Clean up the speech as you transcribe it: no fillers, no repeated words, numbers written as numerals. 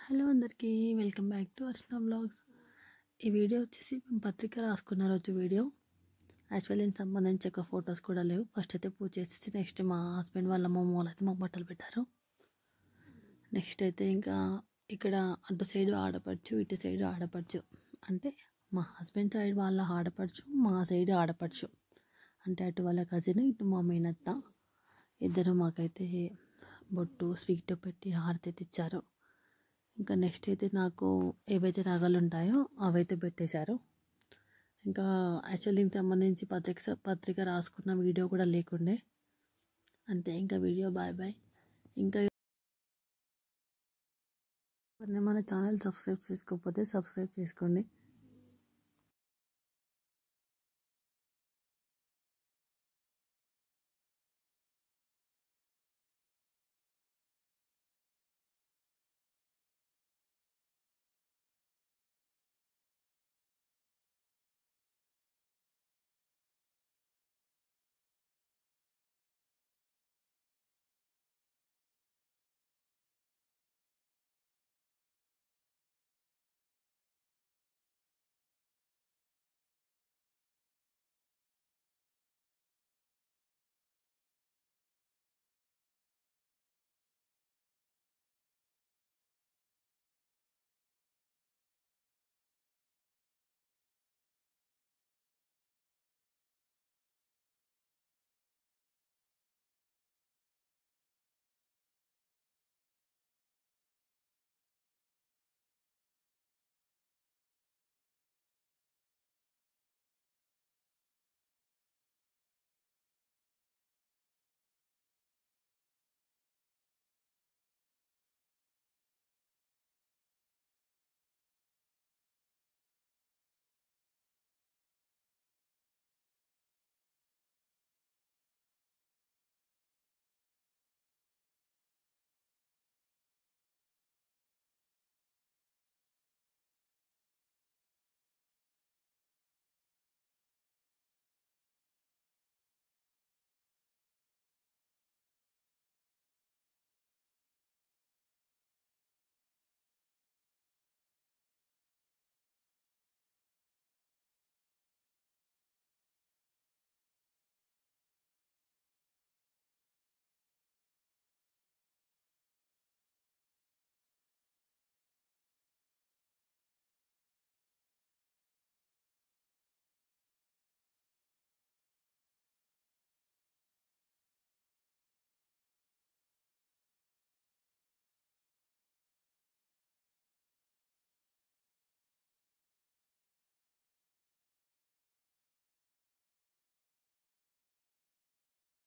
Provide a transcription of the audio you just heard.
Hello అందరికీ welcome back to Archana blogs. ఈ video వచ్చేసి మేము పత్రిక రాసుకున్న రోజు వీడియో. యాక్చువల్లీ దీనికి సంబంధించి ఒక ఫొటోస్ కూడా లేవు. ఫస్ట్ అయితే పూజ చేసేసి నెక్స్ట్ మా హస్బెండ్ వాళ్ళ వాళ్ళు అయితే మాకు బట్టలు పెట్టారు. నెక్స్ట్ అయితే ఇంకా ఇక్కడ అటు సైడు ఆడపడుచు, ఇటు సైడు ఆడపడుచు, అంటే మా హస్బెండ్ సైడ్ వాళ్ళ ఆడపడుచు, మా సైడ్ ఆడపడుచు, అంటే అటు వాళ్ళ కజిన్, ఇటు మా మేనత్త ఇద్దరు మాకైతే బొట్టు స్వీట్ పెట్టి హారతి ఇచ్చారు. ఇంకా నెక్స్ట్ అయితే నాకు ఏవైతే నగలు ఉంటాయో అవైతే పెట్టేశారు. ఇంకా యాక్చువల్లీ దీనికి సంబంధించి పత్రిక రాసుకున్న వీడియో కూడా లేకుండే. అంతే, ఇంకా వీడియో బాయ్ బాయ్. ఇంకా మన ఛానల్ సబ్స్క్రైబ్ చేసుకోకపోతే సబ్స్క్రైబ్ చేసుకోండి.